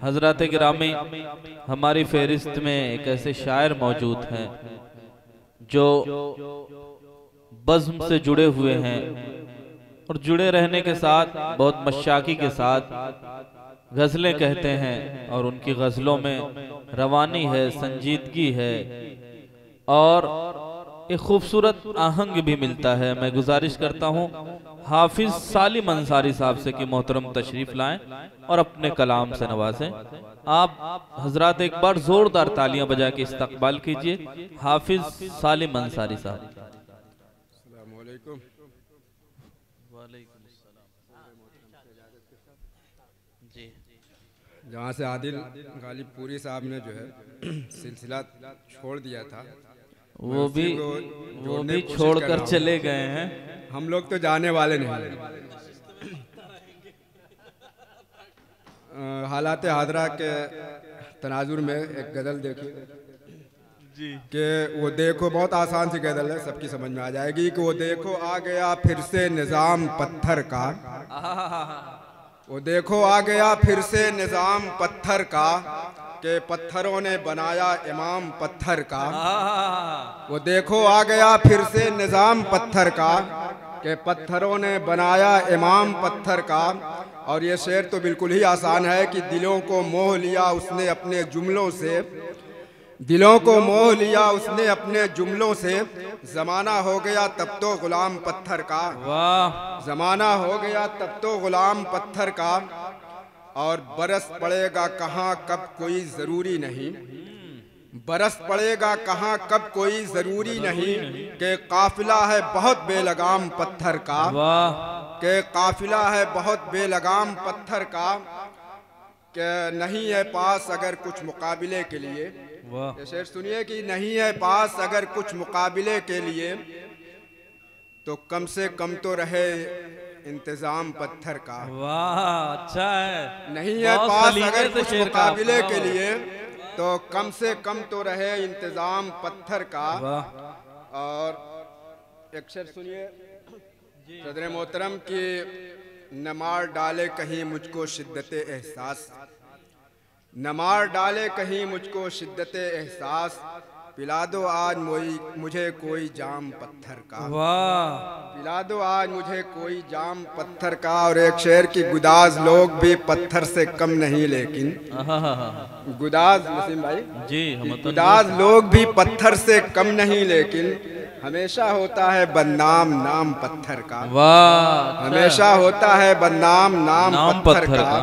हजरत गिरामी, हमारी फहरिस्त में एक ऐसे शायर मौजूद हैं जो बज़्म से जुड़े हुए हैं और जुड़े रहने के साथ बहुत मशाकी के साथ गज़लें कहते हैं और उनकी गज़लों में रवानी है, संजीदगी है और एक खूबसूरत आहंग भी मिलता है। मैं गुजारिश करता हूँ हाफिज सालिम अंसारी साहब से कि मोहतरम तशरीफ लाएं और अपने कलाम से नवाजें। आप हजरात एक बार जोरदार तालियां बजा के इस्तकबाल कीजिए हाफिज सालिम अंसारी साहब। अस्सलामु अलैकुम। जी, जहाँ से आदिल गालिबपुरी साहब ने जो है सिलसिला छोड़ दिया था, वो भी छोड़कर चले गए हैं। हम लोग तो जाने वाले नहीं। हालात हादरा के तनाजुर में एक गज़ल देखिए जी कि वो देखो, बहुत आसान सी गज़ल है, सबकी समझ में आ जाएगी कि वो देखो आ गया फिर से निज़ाम पत्थर का, वो देखो आ गया फिर से निज़ाम पत्थर का, के पत्थरों ने बनाया इमाम पत्थर का। वो देखो आ गया फिर से निज़ाम पत्थर का, के पत्थरों ने बनाया इमाम पत्थर का। और ये शेर तो बिल्कुल ही आसान है कि दिलों को मोह लिया उसने अपने जुमलों से, दिलों को मोह लिया उसने अपने जुमलों से, ज़माना हो गया तब तो गुलाम पत्थर का। वाह, ज़माना हो गया तब तो गुलाम पत्थर का, और बरस पड़ेगा कहाँ कब कोई ज़रूरी नहीं, बरस पड़ेगा कहाँ कब कोई ज़रूरी नहीं, के काफिला है बहुत बेलगाम पत्थर का, के काफिला है बहुत बेलगाम पत्थर का, के नहीं है पास अगर कुछ मुकाबले के लिए। ये शेर सुनिए कि नहीं है पास अगर कुछ मुकाबले के लिए, तो कम से कम तो रहे इंतजाम पत्थर का। वाह, अच्छा है। नहीं है पास अगर कुछ मुकाबले के लिए, तो कम से कम तो रहे इंतजाम पत्थर का। और एक शेर सुनिए सदर मोहतरम की, न मार डाले कहीं मुझको शिद्दत एहसास, न मार डाले कहीं मुझको शिद्दत एहसास, पिला दो आज मुझे कोई जाम पत्थर का। वाह, पिला दो आज मुझे कोई जाम पत्थर का। और एक शेर की, गुदाज लोग भी पत्थर से कम नहीं लेकिन, गुदाज नसीम भाई जी, गुदाज लोग भी पत्थर से कम नहीं लेकिन, हमेशा होता है बदनाम नाम पत्थर का। वाह, हमेशा होता है बदनाम नाम पत्थर का।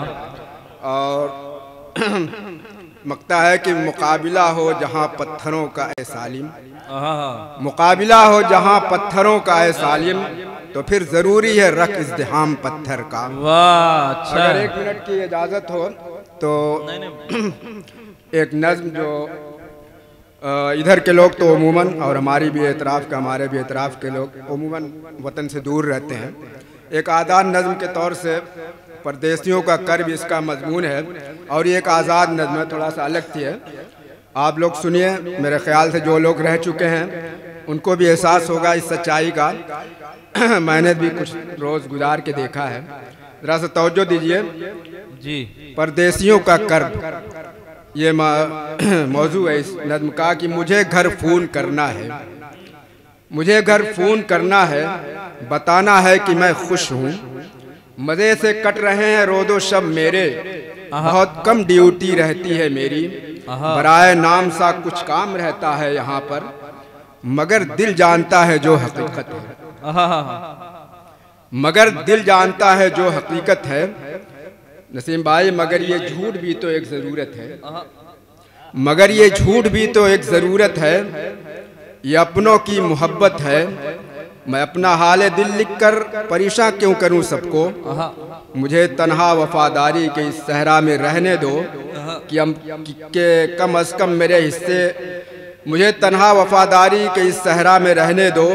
और मकता है कि मुकाबिला हो जहाँ पत्थरों का ए सालिम, मुकाबिला हो जहाँ पत्थरों का ए सालिम, तो फिर जरूरी है रख इज़्दिहाम पत्थर का। वाह, अच्छा। अगर एक मिनट की इजाज़त हो तो एक नज़्म जो इधर के लोग तो अमूमन, और हमारी भी एतराफ़ का, हमारे भी एतराफ़ के लोग अमूमन वतन से दूर रहते हैं, एक आज़ाद नज़्म के तौर से परदेसियों का कर्ब इसका मजमून है। और ये एक आज़ाद नज़्म है, थोड़ा सा अलग थी है। आप लोग सुनिए, मेरे ख्याल से जो लोग रह चुके हैं उनको भी एहसास होगा इस सच्चाई का। मैंने भी कुछ रोज़ गुजार के देखा है, ज़रा सा तवज्जो दीजिए जी। परदेसियों का कर्ब, ये मौजू है इस नज़्म का कि मुझे घर फ़ोन करना है, मुझे घर फ़ोन करना है, बताना है कि मैं खुश हूँ, मज़े से कट रहे हैं रोदो शब मेरे, बहुत कम ड्यूटी रहती है मेरी, बराए नाम सा कुछ काम रहता है यहाँ पर, मगर दिल जानता है जो हकीकत है, मगर दिल जानता है जो हकीकत है। नसीम भाई, मगर ये झूठ भी तो एक ज़रूरत है, मगर ये झूठ भी तो एक ज़रूरत है, ये अपनों की मोहब्बत है, मैं अपना हाल दिल लिख कर परेशान क्यों करूं सबको, मुझे तन्हा वफादारी के इस सहरा में रहने दो, कि कम अज़ कम मेरे हिस्से, मुझे तन्हा वफादारी के इस सहरा में रहने दो,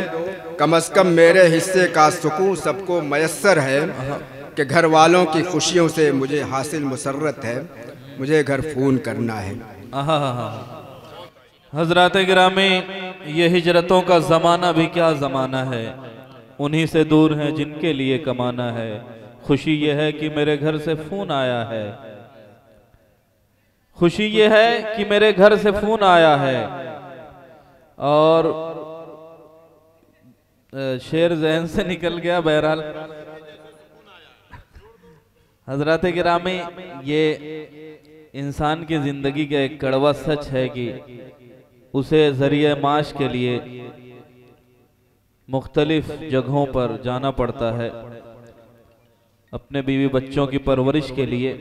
कम अज़ कम मेरे हिस्से का सुकून सबको मयस्सर है, कि घर वालों की खुशियों से मुझे हासिल मुसर्रत है, मुझे घर फ़ोन करना है। हजरात गिरामी, ये हिजरतों का ज़माना भी क्या ज़माना है, उन्हीं से दूर हैं जिनके लिए कमाना है, खुशी ये है कि मेरे घर से फ़ोन आया है, खुशी ये है कि मेरे घर से फोन आया है और शेर जहन से निकल गया। बहरहाल हजरत गिरामी, ये इंसान की जिंदगी का एक कड़वा सच है कि उसे जरिए माश के लिए मुख्तलिफ जगहों पर जाना पड़ता है अपने बीवी बच्चों की परवरिश के लिए।